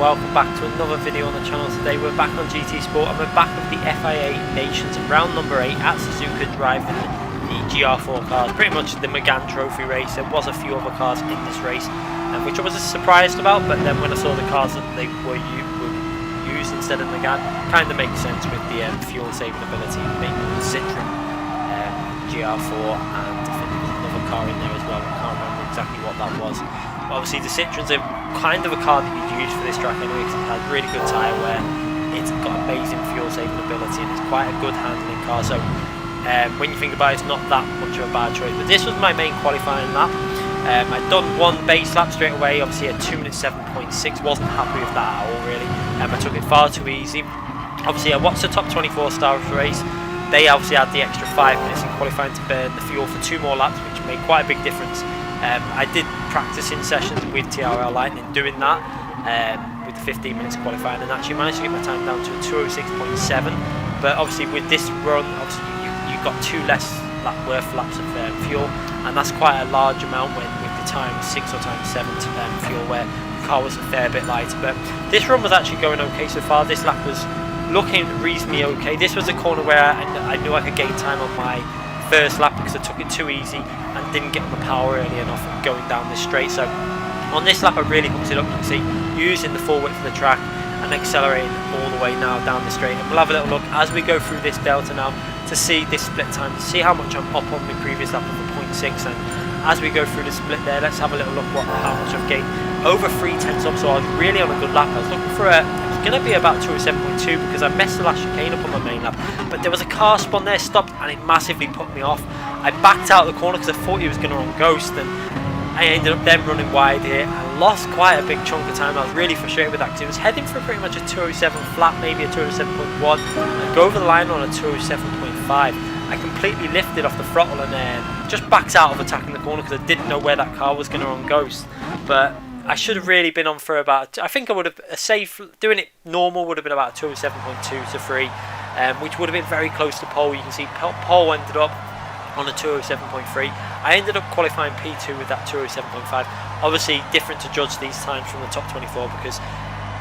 welcome back to another video on the channel. Today we're back on GT Sport and we're back with the FIA Nations round number 8 at Suzuka, driving the GR.4 cars, pretty much the Megane Trophy race. There was a few other cars in this race, which I was surprised about, but then when I saw the cars that they were used instead of Megane, kind of makes sense with the fuel saving ability, maybe the Citroen GR.4, and I think there was another car in there as well. I can't remember exactly what that was. But obviously the Citroen's a kind of a car that you'd use for this track anyway, because it has really good tyre wear, it's got amazing fuel saving ability, and it's quite a good handling car. So when you think about it, it's not that much of a bad choice. But this was my main qualifying lap. I'd done one base lap straight away, obviously at 2 minutes 7.6, wasn't happy with that at all really. I took it far too easy. Obviously I watched the top 24 stars race. They obviously had the extra 5 minutes in qualifying to burn the fuel for 2 more laps, which made quite a big difference. I did practice in sessions with TRL Lightning doing that with the 15 minutes qualifying, and actually managed to get my time down to a 2:06.7. But obviously with this run, obviously you got 2 less worth laps of fuel, and that's quite a large amount when with the time 6 or times 7 fuel, where the car was a fair bit lighter. But this run was actually going okay so far. This lap was looking reasonably okay. This was a corner where I knew I could gain time on my first lap because I took it too easy and didn't get on the power early enough going down this straight. So on this lap I really hooked it up, you can see, using the full width of the track and accelerating all the way now down the straight. And we'll have a little look as we go through this delta now to see this split time, to see how much I'm up on my previous lap of a 0.6. And as we go through the split there, let's have a little look how much I've gained. Over 3/10 up, so I was really on a good lap. I was looking for it was going to be about 2:07.2 because I messed the last chicane up on my main lap, but there was a car spun there, stopped, and it massively put me off. I backed out of the corner because I thought he was going to run ghost, and I ended up then running wide here. I lost quite a big chunk of time. I was really frustrated with that because it was heading for pretty much a 2:07 flat, maybe a 2:07.1, and go over the line on a 2:07.5. I completely lifted off the throttle and just backed out of attacking the corner because I didn't know where that car was going to run ghost. But I should have really been on for about, I think I would have, a safe, doing it normal would have been about 2:07.2 to 3, which would have been very close to pole. You can see pole ended up on a 2:07.3. I ended up qualifying P2 with that 2:07.5. Obviously different to judge these times from the top 24 because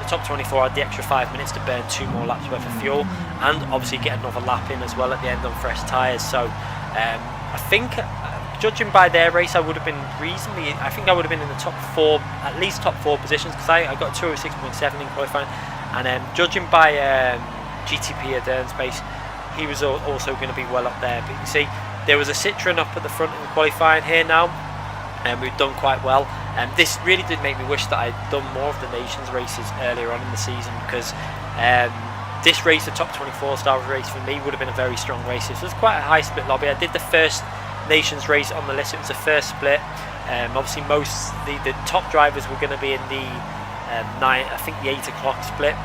the top 24 had the extra 5 minutes to burn 2 more laps worth of fuel, and obviously get another lap in as well at the end on fresh tyres. So I think, judging by their race, I would have been reasonably, I think I would have been in the top 4, at least top 4 positions, because I got 2:06.7 in qualifying. And judging by GTP Adairn's pace, he was also going to be well up there. But you can see there was a Citroen up at the front in qualifying here now, and we've done quite well. And this really did make me wish that I'd done more of the Nations races earlier on in the season, because this race, the top 24 stars race, for me would have been a very strong race. This was quite a high split lobby. I did the first Nations race on the list. It was the first split. Obviously most the top drivers were going to be in the 8 o'clock split.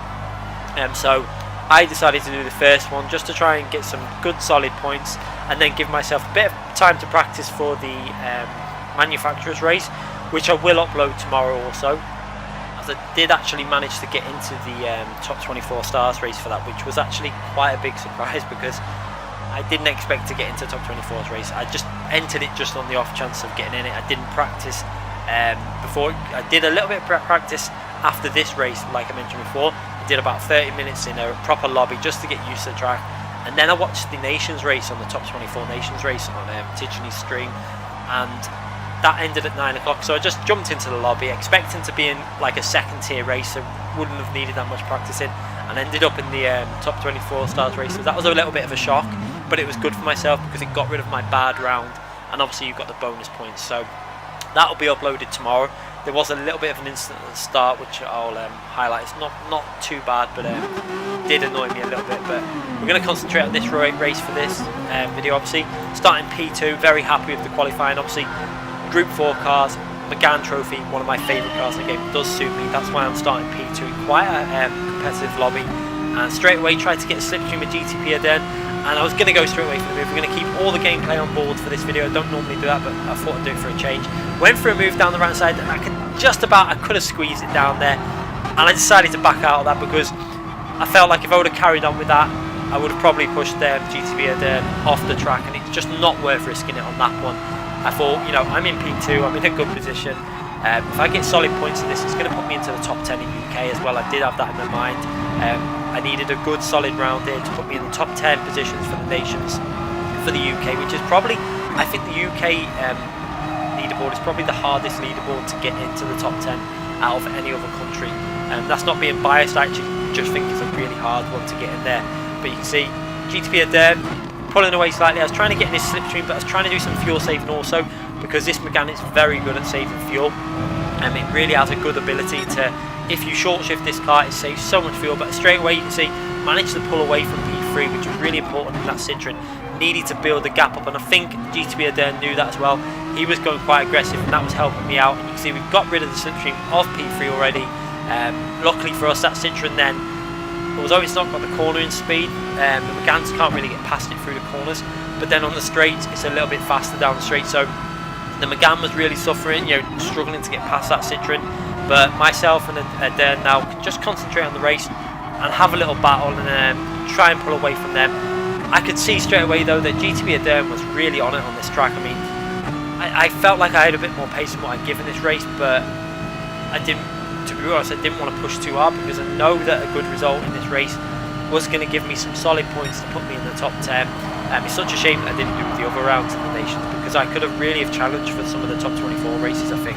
So I decided to do the first one just to try and get some good solid points, and then give myself a bit of time to practice for the manufacturer's race, which I will upload tomorrow also, as I did actually manage to get into the top 24 stars race for that, which was actually quite a big surprise because I didn't expect to get into top 24's race. I just entered it just on the off chance of getting in it. I didn't practice before. I did a little bit of practice after this race, like I mentioned before. I did about 30 minutes in a proper lobby just to get used to the track, and then I watched the Nations race on the top 24 Nations race on Tidgeney's stream, and that ended at 9 o'clock. So I just jumped into the lobby expecting to be in like a second tier race, so wouldn't have needed that much practicing, and ended up in the top 24 stars race. So that was a little bit of a shock, but it was good for myself because it got rid of my bad round, and obviously you've got the bonus points. So that will be uploaded tomorrow. There was a little bit of an incident at the start which I'll highlight. It's not too bad, but did annoy me a little bit. But we're going to concentrate on this race for this video. Obviously starting P2, very happy with the qualifying. Obviously Group 4 cars, Megane Trophy, one of my favourite cars in the game, does suit me. That's why I'm starting P2 in quite a competitive lobby, and straight away tried to get a slipstream with GTP Adairn. And I was going to go straight away for the move. We're going to keep all the gameplay on board for this video. I don't normally do that, but I thought I'd do it for a change. Went for a move down the right side, and I could have squeezed it down there, and I decided to back out of that because I felt like if I would have carried on with that, I would have probably pushed GTP Adairn off the track, and it's just not worth risking it on that one. I thought, you know, I'm in P2, I'm in a good position. If I get solid points in this, it's going to put me into the top 10 in UK as well. I did have that in my mind. I needed a good solid round here to put me in the top 10 positions for the nations for the UK, which is probably, I think the UK leaderboard is probably the hardest leaderboard to get into the top 10 out of any other country. That's not being biased, I actually just think it's a really hard one to get in there. But you can see GTP Ardern pulling away slightly. I was trying to get in his slipstream, but I was trying to do some fuel saving also, because this Megane is very good at saving fuel. It really has a good ability to, if you short shift this car, it saves so much fuel. But straight away you can see managed to pull away from P3, which was really important in that Citroen. Needed to build the gap up, and I think GTP Ardern knew that as well. He was going quite aggressive, and that was helping me out. And you can see we've got rid of the slipstream of P3 already. Luckily for us, that Citroen then, although it's not got the cornering speed, the Meganes can't really get past it through the corners, but then on the straights it's a little bit faster down the straight. So the Megane was really suffering, struggling to get past that Citroen. But myself and Ardern now can just concentrate on the race and have a little battle and try and pull away from them. I could see straight away though that GTP Ardern was really on it on this track. I mean, I felt like I had a bit more pace than what I'd given this race, but I didn't. To be honest, I didn't want to push too hard, because I know that a good result in this race was going to give me some solid points to put me in the top 10. It's such a shame that I didn't do the other rounds in the nations, because I could have really have challenged for some of the top 24 races, I think.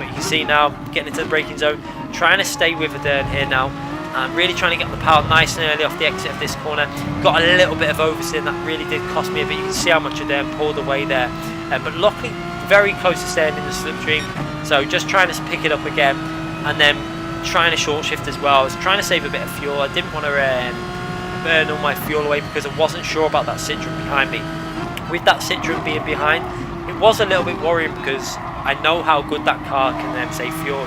But you can see now, getting into the braking zone, trying to stay with Ardern here now. I'm really trying to get the power nice and early off the exit of this corner. Got a little bit of oversteer, that really did cost me a bit. You can see how much Ardern pulled away there. But luckily, very close to staying in the slipstream. So just trying to pick it up again, and then trying to short shift as well. I was trying to save a bit of fuel. I didn't want to burn all my fuel away, because I wasn't sure about that Citroen behind me. With that Citroen being behind, it was a little bit worrying, because I know how good that car can save fuel.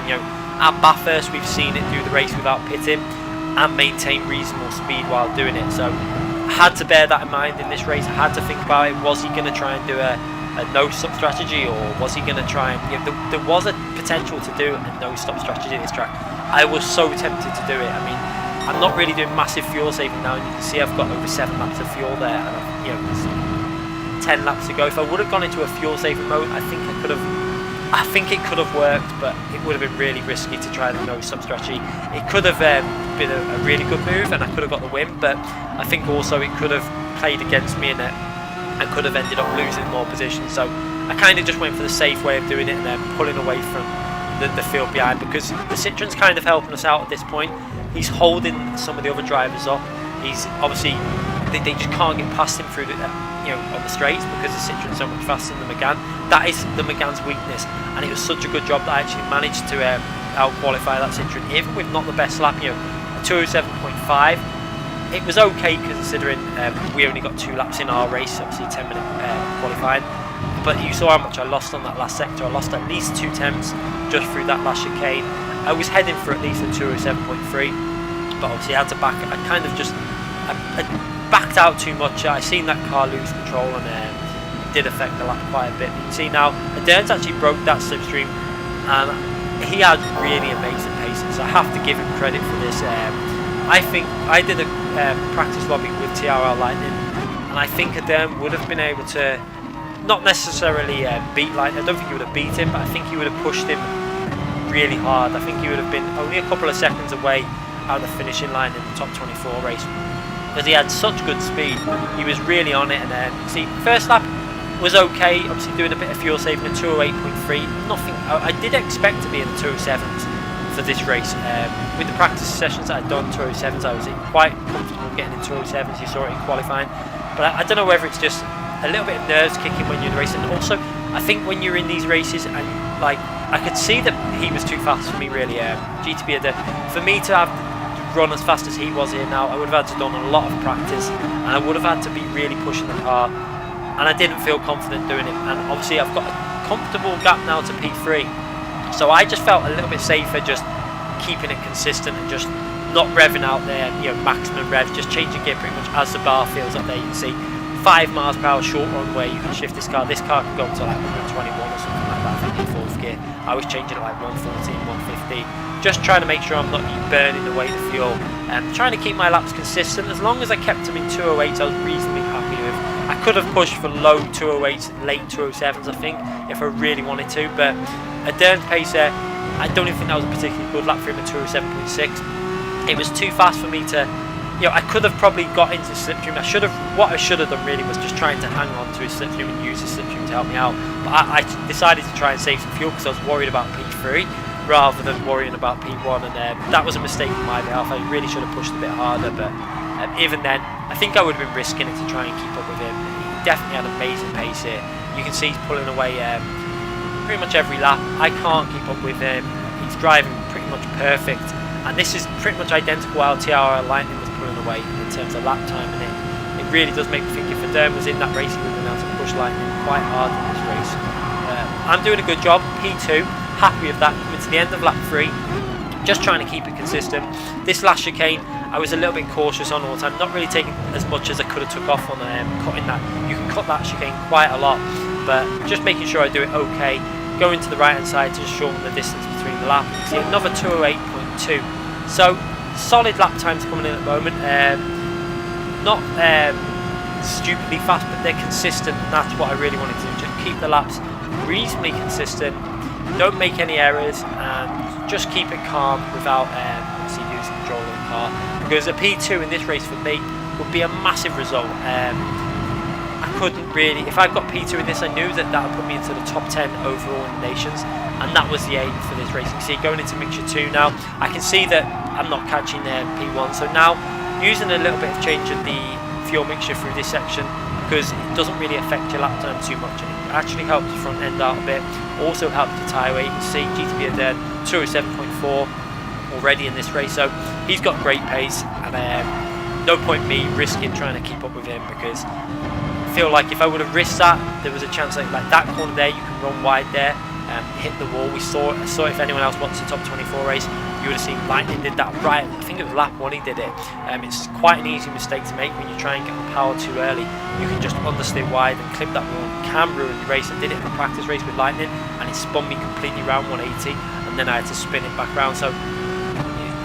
At Bathurst we've seen it do the race without pitting and maintain reasonable speed while doing it. So I had to bear that in mind in this race. I had to think about it. Was he going to try and do a no-stop strategy, or was he going to try and... there was a potential to do a no-stop strategy in this track. I was so tempted to do it. I mean, I'm not really doing massive fuel saving now, and you can see I've got over 7 laps of fuel there, and there's 10 laps to go. If I would have gone into a fuel saving mode, I think it could have worked, but it would have been really risky to try the no-stop strategy. It could have been a really good move, and I could have got the win, but I think also it could have played against me, and I could have ended up losing more positions. So I kind of just went for the safe way of doing it, and then pulling away from the field behind, because the Citroen's kind of helping us out at this point. He's holding some of the other drivers up. He's obviously, they just can't get past him through the, on the straights, because the Citroen's so much faster than the Megane. That is the Megane's weakness, and it was such a good job that I actually managed to out-qualify that Citroen, even with not the best lap. A 207.5. It was okay, considering we only got 2 laps in our race, obviously 10-minute qualifying. But you saw how much I lost on that last sector. I lost at least 2 tenths just through that last chicane. I was heading for at least a 207.3, but obviously I had to back. I kind of just I backed out too much. I seen that car lose control, and it did affect the lap quite a bit. You can see now Ardern's actually broke that slipstream, and he had really amazing pace. So I have to give him credit for this. I think I did a practice lobby with TRL Lightning, and I think Ardern would have been able to not necessarily beat Lightning. I don't think he would have beat him, but I think he would have pushed him really hard. I think he would have been only a couple of seconds away out of the finishing line in the top 24 race, because he had such good speed. He was really on it, and you see, first lap was okay, obviously doing a bit of fuel saving at 208.3. Nothing, I did expect to be in the 207s for this race. With the practice sessions that I'd done, 207s, I was quite comfortable getting in 207s. You saw it in qualifying, but I don't know whether it's just a little bit of nerves kicking when you're in the race, and also I think when you're in these races, and like I could see that he was too fast for me really. GTP for me to have run as fast as he was here now, I would have had to done a lot of practice, and I would have had to be really pushing the car, and I didn't feel confident doing it. And obviously I've got a comfortable gap now to P3, so I just felt a little bit safer just keeping it consistent and just not revving out there, maximum rev, just changing gear pretty much as the bar feels up there. You can see 5 miles per hour short run where you can shift this car. This car can go up to like 121 or something like that, I think, in 4th gear. I was changing it like 114, 115, just trying to make sure I'm not burning away the fuel, and trying to keep my laps consistent. As long as I kept them in 208s, I was reasonably happy with. I could have pushed for low 208s and late 207s, I think, if I really wanted to, but a Dern's pace there, I don't even think that was a particularly good lap for him at 207.6. It was too fast for me to, I could have probably got into slipstream. What I should have done really was just trying to hang on to his slipstream and use his slipstream to help me out. But I decided to try and save some fuel because I was worried about P3 rather than worrying about P1, and that was a mistake on my behalf. I really should have pushed a bit harder, but even then, I think I would have been risking it to try and keep up with him. He definitely had amazing pace here. You can see he's pulling away pretty much every lap. I can't keep up with him. He's driving pretty much perfect, and this is pretty much identical while TR Lightning was pulling away in terms of lap time, and it really does make me think if Dern was in that race, he would have been able to push Lightning quite hard in this race. I'm doing a good job, P2, happy with that, coming to the end of lap 3, just trying to keep it consistent. This last chicane, I was a little bit cautious on all the time, not really taking as much as I could have took off on cutting that. You can cut that chicane quite a lot, but just making sure I do it okay. Going to the right hand side to shorten the distance between the lap. You see another 208.2. So solid lap times coming in at the moment. Not stupidly fast, but they're consistent, and that's what I really wanted to do. Just keep the laps reasonably consistent, don't make any errors, and just keep it calm without obviously losing control of the car. Because a P2 in this race for me would be a massive result. I couldn't really, if I'd got P2 in this, I knew that would put me into the top 10 overall in the nations, and that was the aim for this race. You can see going into mixture 2 now, I can see that I'm not catching P1, so now using a little bit of change of the fuel mixture through this section, because it doesn't really affect your lap time too much, and it actually helps the front end out a bit, also helps the tyre weight. You can see GTB then 207.4 already in this race, so he's got great pace, and no point me risking trying to keep up with him, because I feel like if I would have risked that, there was a chance like that corner there, you can run wide there, hit the wall. I saw if anyone else watched the top 24 race, you would have seen Lightning did that right, I think it was lap 1 he did it. It's quite an easy mistake to make when you try and get the power too early. You can just understeer wide and clip that wall, can ruin the race. I did it in a practice race with Lightning, and it spun me completely round 180, and then I had to spin it back round. So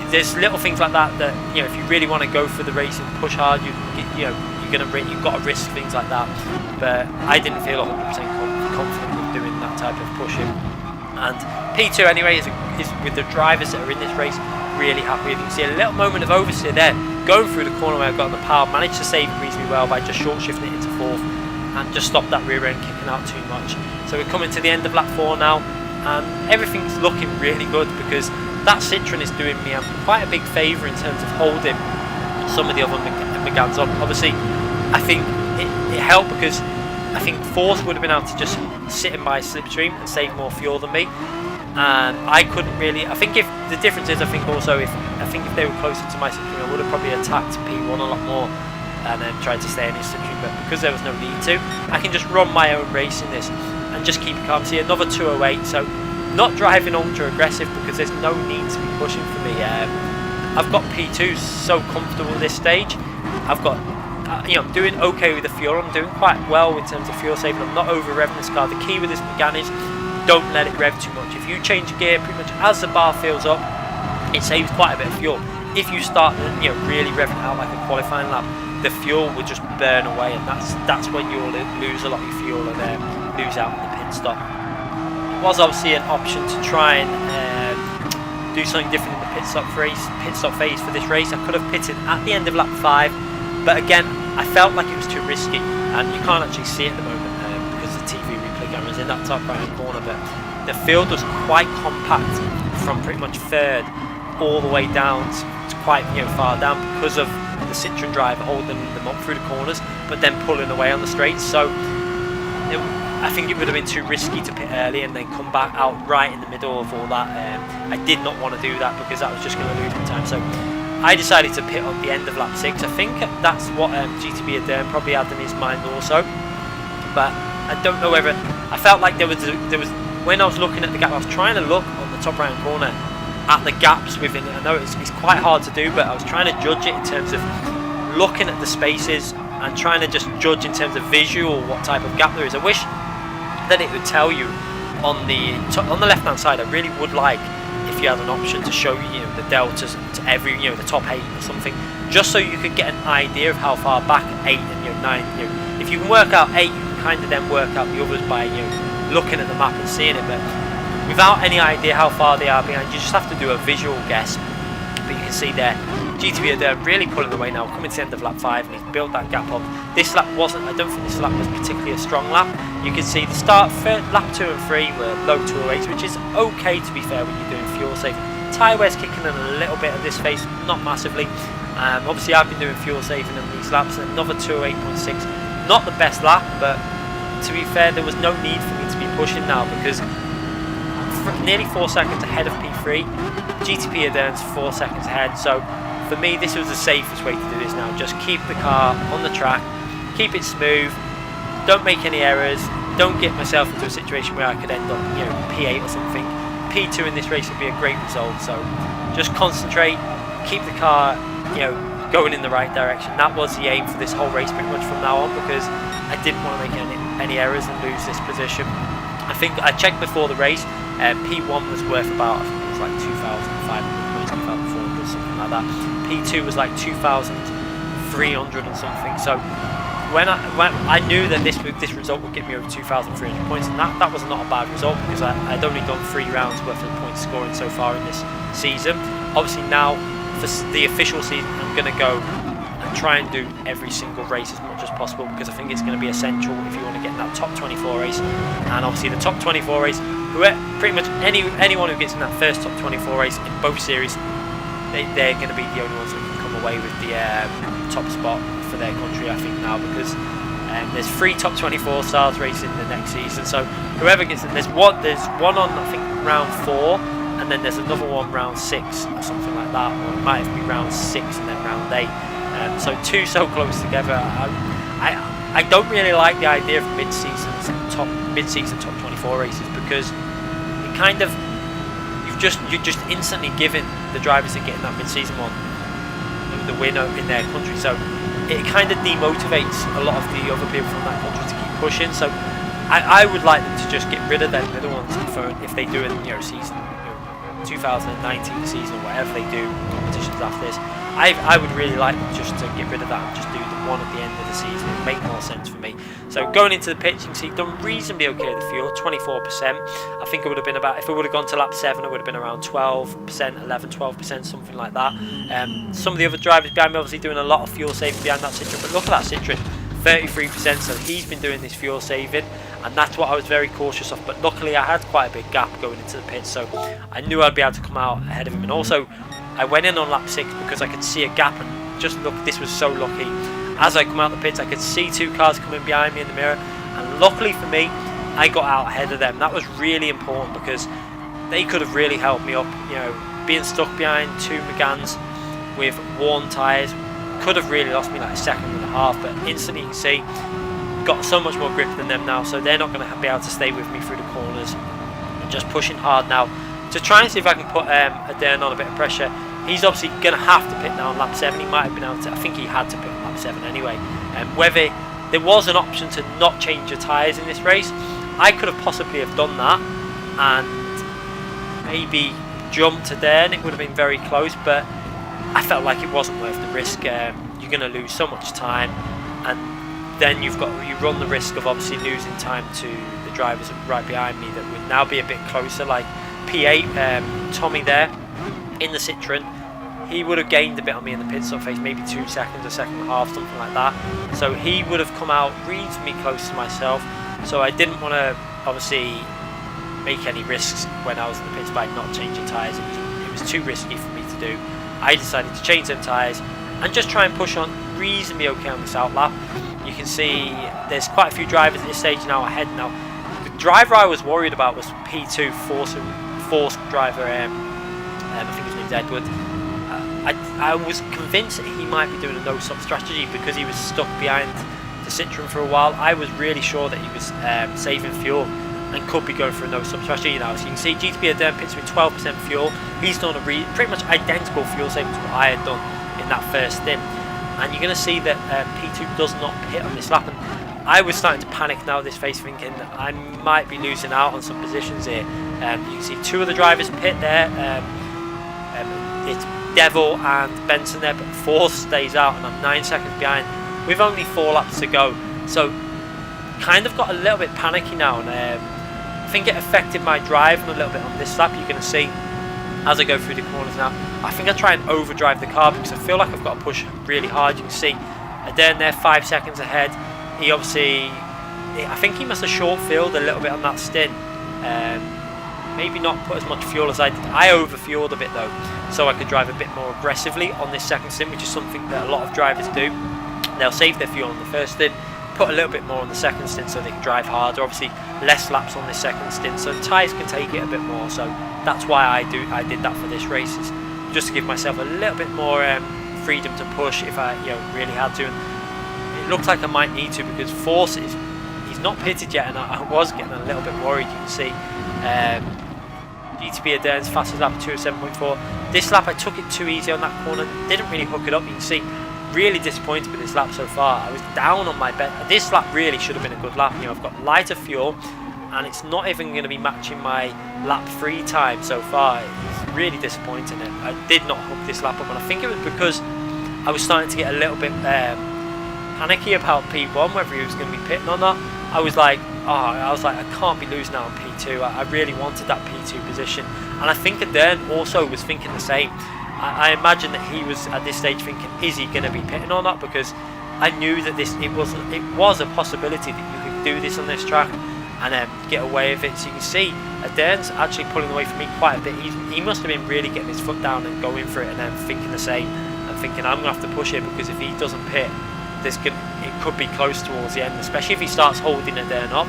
there's little things like that if you really want to go for the race and push hard, you've got to risk things like that. But I didn't feel 100% confident with doing that type of pushing. And P2 anyway is with the drivers that are in this race, really happy. You can see a little moment of oversteer there, going through the corner where I've got the power, managed to save it reasonably well by just short shifting it into 4th and just stop that rear end kicking out too much. So we're coming to the end of lap 4 now, and everything's looking really good, because that Citroen is doing me quite a big favour in terms of holding some of the other Meganes up. Obviously, I think it helped because I think 4th would have been able to just sit in my slipstream and save more fuel than me, and I couldn't really. I think if the difference is, I think if they were closer to my slipstream, I would have probably attacked P1 a lot more and then tried to stay in his slipstream. But because there was no need to, I can just run my own race in this and just keep it calm. See another 208, so not driving ultra aggressive because there's no need to be pushing for me. I've got P2 so comfortable at this stage. I've got. I'm doing okay with the fuel. I'm doing quite well in terms of fuel saving. I'm not over revving this car. The key with this Megane is don't let it rev too much. If you change gear pretty much as the bar fills up, it saves quite a bit of fuel. If you start really revving out like a qualifying lap, the fuel will just burn away, and that's when you'll lose a lot of your fuel and lose out in the pit stop. It was obviously an option to try and do something different in the pit stop phase for this race. I could have pitted at the end of lap 5. But again, I felt like it was too risky, and you can't actually see it at the moment because the TV replay camera is in that top right hand corner. But the field was quite compact from pretty much 3rd all the way down to quite far down, because of the Citroen driver holding them up through the corners, but then pulling away on the straights. So I think it would have been too risky to pit early and then come back out right in the middle of all that. I did not want to do that because that was just going to lose my time. So I decided to pit at the end of lap 6. I think that's what GTB had probably had in his mind also, but I don't know whether. I felt like there was when I was looking at the gap, I was trying to look on the top right hand corner at the gaps within it. I know it's quite hard to do, but I was trying to judge it in terms of looking at the spaces and trying to just judge in terms of visual what type of gap there is. I wish that it would tell you on the left hand side. I really would like if you had an option to show you the deltas to every the top 8 or something, just so you could get an idea of how far back 8 and 9 if you can work out 8, you can kind of then work out the others by looking at the map and seeing it. But without any idea how far they are behind, you just have to do a visual guess. But you can see there, GTB are there really pulling away now, coming to the end of lap 5, and he's built that gap up. This lap wasn't, I don't think this lap was particularly a strong lap. You can see the start, lap 2 and 3 were low 208s, which is okay to be fair when you're doing fuel saving. Tyre wear's kicking in a little bit at this phase, not massively. Obviously I've been doing fuel saving in these laps, another 208.6, not the best lap, but to be fair there was no need for me to be pushing now because I'm nearly 4 seconds ahead of P3. GTP Ardern's 4 seconds ahead, so for me this was the safest way to do this now. Just keep the car on the track, keep it smooth, don't make any errors, don't get myself into a situation where I could end up P8 or something. P2 in this race would be a great result, so just concentrate, keep the car going in the right direction. That was the aim for this whole race pretty much from now on, because I didn't want to make any errors and lose this position. I think I checked before the race, P1 was worth about, I think it was like 2,500 points, 2,400 something like that. P2 was like 2,300 and something. So when I knew that this result would get me over 2,300 points, and that was not a bad result because I'd only done 3 rounds worth of point scoring so far in this season. Obviously now for the official season I'm going to go and try and do every single race as much as possible, because I think it's going to be essential if you want to get in that top 24 race. And obviously the top 24 race, pretty much anyone who gets in that first top 24 race in both series, they're going to be the only ones that can come away with the top spot for their country, I think now, because there's 3 top 24 stars racing the next season. So whoever gets in, there's one on I think round 4, and then there's another one round 6 or something like that, or it might be round 6 and then round 8. So 2 so close together. I don't really like the idea of mid-season top 24 races, because it kind of you're just instantly giving the drivers that get in that mid-season one the win in their country. So it kind of demotivates a lot of the other people from that country to keep pushing. So I would like them to just get rid of them middle ones if they do it season 2019 season or whatever they do competitions after this. I would really like them just to get rid of that and just do the one at the end of the season. It would make more sense for me. So going into the pits, you can see done reasonably okay with the fuel, 24%. I think it would have been about, if it would have gone to lap 7, it would have been around 12%, 11, 12%, something like that. Some of the other drivers behind me obviously doing a lot of fuel saving behind that Citroen, but look at that Citroen, 33%, so he's been doing this fuel saving, and that's what I was very cautious of. But luckily I had quite a big gap going into the pits, so I knew I'd be able to come out ahead of him. And also I went in on lap 6 because I could see a gap, and just look, this was so lucky. As I come out the pits, I could see 2 cars coming behind me in the mirror, and luckily for me, I got out ahead of them. That was really important because they could have really helped me up. Being stuck behind 2 Meganes with worn tyres could have really lost me like a second and a half. But instantly, you can see, got so much more grip than them now, so they're not going to be able to stay with me through the corners. I'm just pushing hard now to try and see if I can put Ardern on a bit of pressure. He's obviously going to have to pit now on lap 7. He might have been able to, I think he had to pit on lap 7 anyway. Whether there was an option to not change the tyres in this race, I could have possibly have done that and maybe jumped Ardern. It would have been very close, but I felt like it wasn't worth the risk. You're going to lose so much time, and then you run the risk of obviously losing time to the drivers right behind me that would now be a bit closer, like P8, Tommy there in the Citroen. He would have gained a bit on me in the pit stop phase, maybe 2 seconds, a second and a half, something like that. So he would have come out reasonably close to myself. So I didn't want to obviously make any risks when I was in the pits by not changing tyres. It was too risky for me to do. I decided to change them tyres and just try and push on reasonably okay on this outlap. You can see there's quite a few drivers at this stage now ahead now. The driver I was worried about was P2, Force driver, I think his name's Edward. I was convinced that he might be doing a no-stop strategy because he was stuck behind the Citroen for a while. I was really sure that he was saving fuel and could be going for a no-stop strategy now. So you can see GTB Ardern pits with 12% fuel. He's done a pretty much identical fuel saving to what I had done in that first stint. And you're going to see that P2 does not pit on this lap. And I was starting to panic now at this phase, thinking that I might be losing out on some positions here. You can see 2 of the drivers pit there. It's Devil and Benson there, but Force stays out, and I'm 9 seconds behind with only 4 laps to go. So kind of got a little bit panicky now, and I think it affected my driving a little bit on this lap. You're going to see as I go through the corners now, I think I try and overdrive the car because I feel like I've got to push really hard. You can see Adairn there 5 seconds ahead. He obviously, I think he must have short fueled a little bit on that stint. Maybe not put as much fuel as I did. I overfueled a bit though, so I could drive a bit more aggressively on this second stint, which is something that a lot of drivers do. They'll save their fuel on the first stint, put a little bit more on the second stint so they can drive harder. Obviously less laps on this second stint, so the tyres can take it a bit more. So that's why I did that for this race, is just to give myself a little bit more freedom to push if I really had to. And it looks like I might need to, because Force he's not pitted yet, and I was getting a little bit worried. You can see GTP Adairn's fastest lap 207.4. This lap I took it too easy on that corner, didn't really hook it up. You can see really disappointed with this lap so far. I was down on my bet. This lap really should have been a good lap. I've got lighter fuel, and it's not even going to be matching my lap 3 time so far. It's really disappointing. I did not hook this lap up, and I think it was because I was starting to get a little bit panicky about P1, whether he was going to be pitting or not. I was like, I can't be losing out on P2. I really wanted that P2 position, and I think Adairn also was thinking the same. I imagine that he was at this stage thinking, is he going to be pitting or not? Because I knew that it was a possibility that you could do this on this track and get away with it. So you can see Adairn's actually pulling away from me quite a bit. He must have been really getting his foot down and going for it, and then thinking the same and thinking, I'm going to have to push it, because if he doesn't pit, it could be close towards the end, especially if he starts holding Adairn up.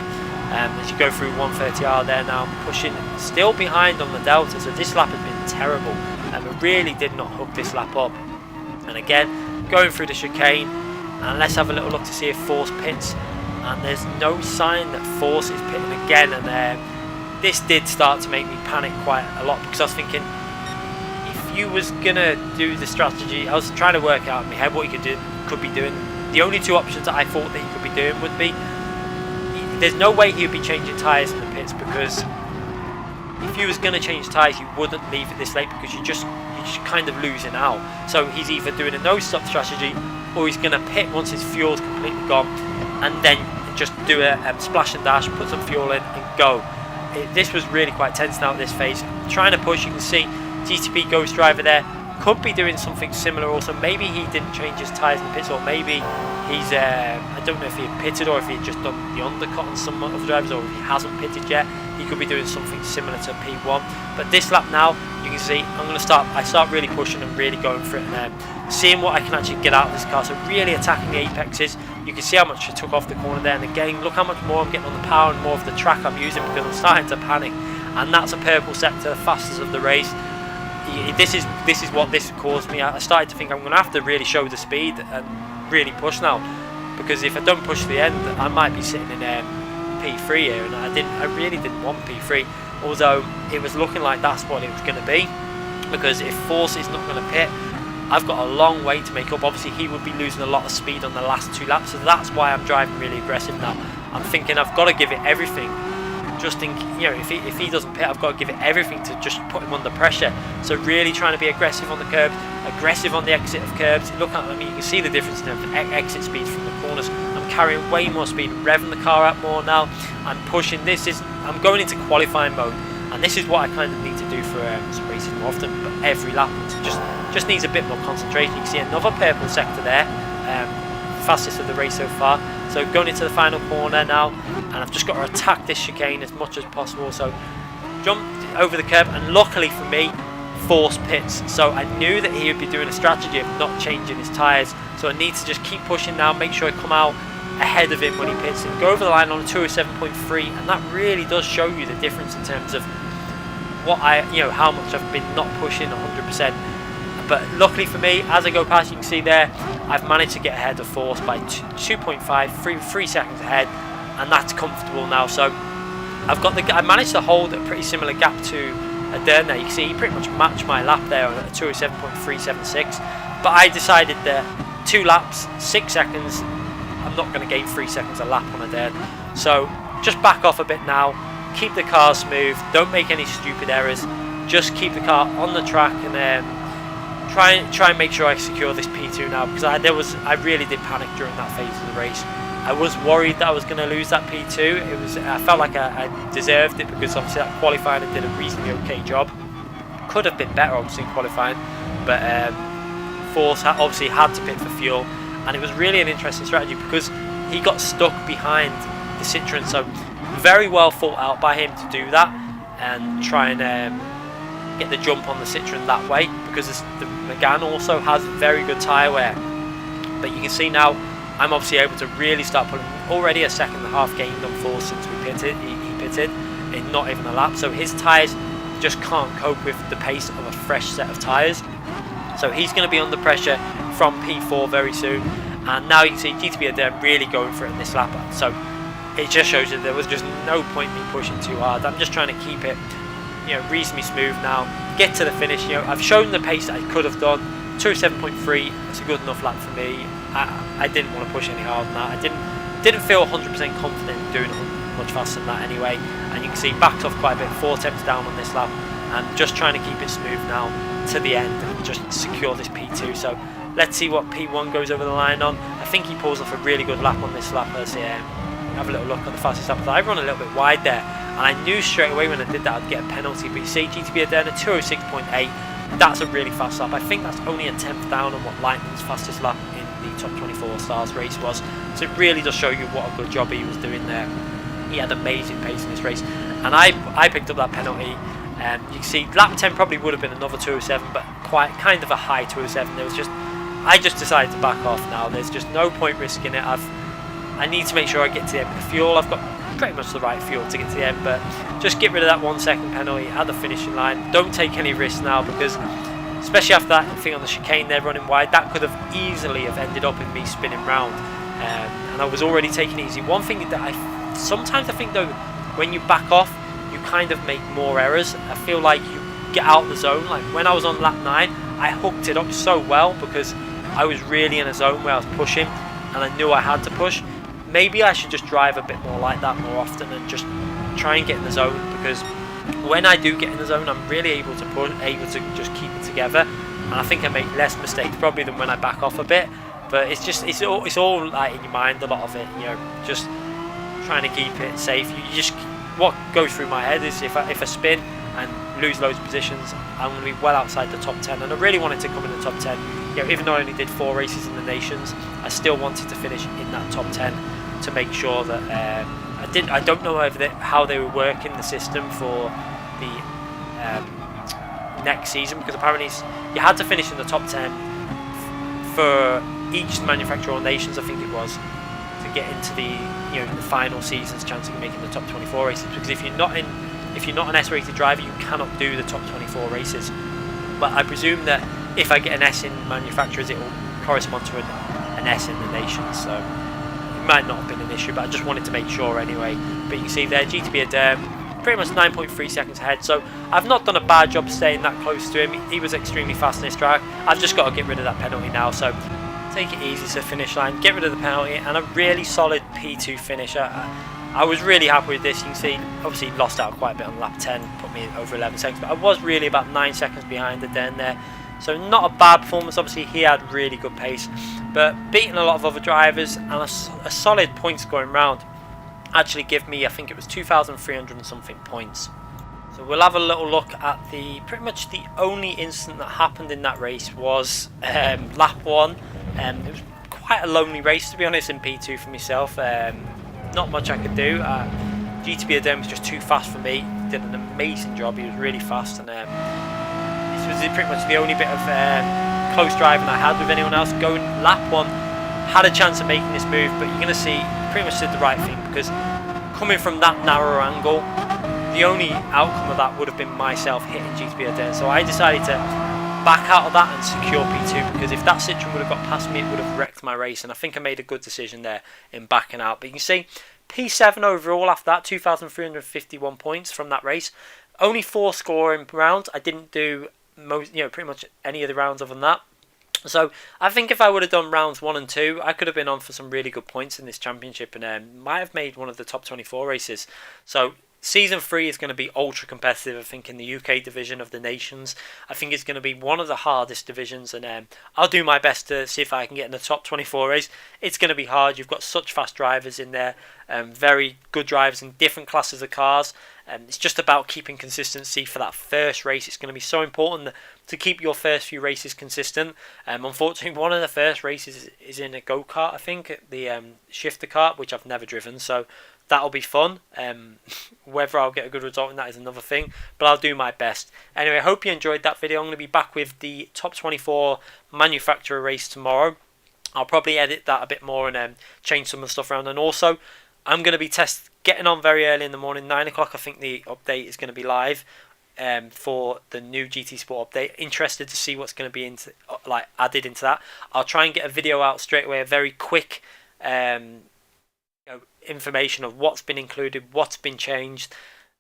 As you go through 130R there now, pushing still behind on the Delta. So this lap has been terrible. I really did not hook this lap up. And again, going through the chicane, and let's have a little look to see if Force pits. And there's no sign that Force is pitting again. And this did start to make me panic quite a lot, because I was thinking, if you was gonna do the strategy, I was trying to work out in my head what you could be doing. The only 2 options that I thought that he could be doing would be, there's no way he would be changing tyres in the pits, because if you was going to change tyres, you wouldn't leave it this late, because you're just kind of losing out. So he's either doing a no-stop strategy, or he's going to pit once his fuel's completely gone, and then just do a splash and dash, put some fuel in and go. This was really quite tense now at this phase. Trying to push, you can see GTP Ghost Driver there could be doing something similar also. Maybe he didn't change his tyres in the pits, or maybe he's I don't know if he had pitted, or if he had just done the undercut on some other drivers, or if he hasn't pitted yet. He could be doing something similar to P1. But this lap now, you can see I start really pushing and really going for it, and seeing what I can actually get out of this car. So really attacking the apexes. You can see how much I took off the corner there, and again, look how much more I'm getting on the power and more of the track I'm using, because I'm starting to panic. And that's a purple sector, the fastest of the race. This is what this caused me. I started to think I'm going to have to really show the speed and really push now, because if I don't push to the end, I might be sitting in P3 here, and I really didn't want P3, although it was looking like that's what it was going to be, because if Force is not going to pit, I've got a long way to make up. Obviously he would be losing a lot of speed on the last 2 laps, so that's why I'm driving really aggressive now. I'm thinking I've got to give it everything. Just think, if he doesn't pit, I've got to give it everything to just put him under pressure. So really trying to be aggressive on the curbs, aggressive on the exit of curbs. Look at, you can see the difference in the exit speeds from the corners. I'm carrying way more speed, revving the car up more now. I'm pushing. I'm going into qualifying mode, and this is what I kind of need to do for some races more often. But every lap, it just needs a bit more concentration. You can see another purple sector there, fastest of the race so far. So going into the final corner now, and I've just got to attack this chicane as much as possible. So jumped over the curb, and luckily for me, Force pits. So I knew that he would be doing a strategy of not changing his tyres. So I need to just keep pushing now, make sure I come out ahead of him when he pits, and go over the line on a 207.3, and that really does show you the difference in terms of what how much I've been not pushing 100%. But luckily for me, as I go past, you can see there, I've managed to get ahead of Force by 2.5, 3 seconds ahead, and that's comfortable now. So I managed to hold a pretty similar gap to Adairn there. You can see he pretty much matched my lap there at 207.376. But I decided that 2 laps, 6 seconds, I'm not going to gain 3 seconds a lap on Adairn. So just back off a bit now, keep the car smooth, don't make any stupid errors, just keep the car on the track, and try and make sure I secure this P2 now, because I really did panic during that phase of the race. I was worried that I was going to lose that P2. I felt like I deserved it because obviously that qualifying I did a reasonably okay job. Could have been better obviously in qualifying, but Force obviously had to pit for fuel, and it was really an interesting strategy because he got stuck behind the Citroen, so very well thought out by him to do that and try and get the jump on the Citroen that way, because the Megane also has very good tyre wear. But you can see now I'm obviously able to really start pulling. Already a second and a half gained on Force since we pitted. He pitted in not even a lap, so his tyres just can't cope with the pace of a fresh set of tyres. So he's going to be under pressure from P4 very soon. And now you can see GTB are there really going for it in this lap. So it just shows you there was just no point me pushing too hard. I'm just trying to keep it, reasonably smooth now. Get to the finish. I've shown the pace that I could have done. 207.3. That's a good enough lap for me. I didn't want to push any harder than that. I didn't feel 100% confident in doing it much faster than that anyway. And you can see backed off quite a bit. 4 tenths down on this lap, and just trying to keep it smooth now to the end and just secure this P2. So let's see what P1 goes over the line on. I think he pulls off a really good lap on this lap. Let's have a little look at the fastest lap. I run a little bit wide there, and I knew straight away when I did that I'd get a penalty. But you see GTB Adena 206.8. That's a really fast lap. I think that's only a 10th down on what Lightning's fastest lap in the top 24 stars race was. So it really does show you what a good job he was doing there. He had amazing pace in this race, and I picked up that penalty. You can see lap 10 probably would have been another 207, but kind of a high 207. I just decided to back off now. There's just no point risking it. I need to make sure I get to the end with the fuel. I've got pretty much the right fuel to get to the end, but just get rid of that 1 second penalty at the finishing line. Don't take any risks now, because especially after that thing on the chicane there running wide, that could have easily have ended up in me spinning round, and I was already taking it easy. One thing that sometimes I think though, when you back off you kind of make more errors. I feel like you get out of the zone. Like when I was on lap 9, I hooked it up so well because I was really in a zone where I was pushing and I knew I had to push. Maybe I should just drive a bit more like that more often and just try and get in the zone, because when I do get in the zone I'm really able to just keep it together, and I think I make less mistakes probably than when I back off a bit. But it's all like in your mind, a lot of it, just trying to keep it safe. What goes through my head is if I spin and lose loads of positions, I'm going to be well outside the top 10, and I really wanted to come in the top 10. Even though I only did 4 races in the Nations, I still wanted to finish in that top 10 to make sure that I don't know how they were working the system for the next season, because apparently you had to finish in the top 10 for each manufacturer or nations, I think it was, to get into the final season's chance of making the top 24 races. Because if you're not an S-rated driver, you cannot do the top 24 races. But I presume that if I get an S in manufacturers, it will correspond to an S in the nations. So it might not have been an issue, but I just wanted to make sure anyway. But you can see there, GTB Adem pretty much 9.3 seconds ahead. So I've not done a bad job staying that close to him. He was extremely fast in this track. I've just got to get rid of that penalty now. So take it easy to the finish line, get rid of the penalty, and a really solid P2 finish. I was really happy with this. You can see, obviously lost out quite a bit on lap 10, put me over 11 seconds, but I was really about 9 seconds behind the Den there. So not a bad performance. Obviously he had really good pace, but beating a lot of other drivers and a solid point scoring round actually give me, I think it was 2,300 and something points. So we'll have a little look at pretty much the only incident that happened in that race was lap 1. It was quite a lonely race, to be honest, in P2 for myself. Not much I could do. GTB Adem was just too fast for me. He did an amazing job. He was really fast, and this was pretty much the only bit of close driving I had with anyone else. Going lap 1, had a chance of making this move, but you're going to see pretty much did the right thing, because coming from that narrow angle, the only outcome of that would have been myself hitting GTB Adem. So I decided to back out of that and secure P2, because if that Citroen would have got past me, it would have wrecked my race, and I think I made a good decision there in backing out. But you can see P7 overall after that, 2,351 points from that race. Only 4 scoring rounds. I didn't do pretty much any of the rounds other than that. So I think if I would have done rounds 1 and 2, I could have been on for some really good points in this championship, and might have made one of the top 24 races. So Season 3 is going to be ultra competitive, I think, in the UK division of the Nations. I think it's going to be one of the hardest divisions, and I'll do my best to see if I can get in the top 24 race. It's going to be hard. You've got such fast drivers in there, very good drivers in different classes of cars. It's just about keeping consistency for that first race. It's going to be so important to keep your first few races consistent. Unfortunately, one of the first races is in a go-kart, I think, the shifter kart, which I've never driven, so that'll be fun. Whether I'll get a good result in that is another thing, but I'll do my best. Anyway, I hope you enjoyed that video. I'm going to be back with the top 24 manufacturer race tomorrow. I'll probably edit that a bit more and change some of the stuff around. And also, I'm going to be getting on very early in the morning, 9 o'clock. I think the update is going to be live for the new GT Sport update. Interested to see what's going to be added into that. I'll try and get a video out straight away, a very quick information of what's been included, what's been changed,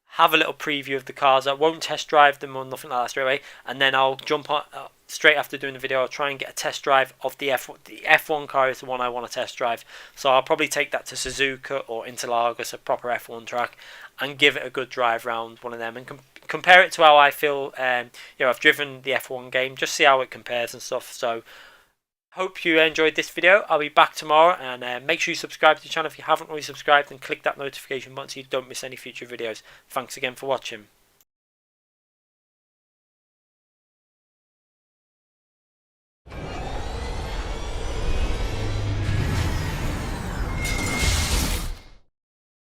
have a little preview of the cars. I won't test drive them or nothing like that straight away, and then I'll jump on straight after doing the video. I'll try and get a test drive of the F1 car is the one I want to test drive, so I'll probably take that to Suzuka or Interlagos, a proper F1 track, and give it a good drive round one of them and compare it to how I feel. I've driven the F1 game, just see how it compares and stuff. So hope you enjoyed this video. I'll be back tomorrow, and make sure you subscribe to the channel if you haven't already subscribed, and click that notification button so you don't miss any future videos. Thanks again for watching.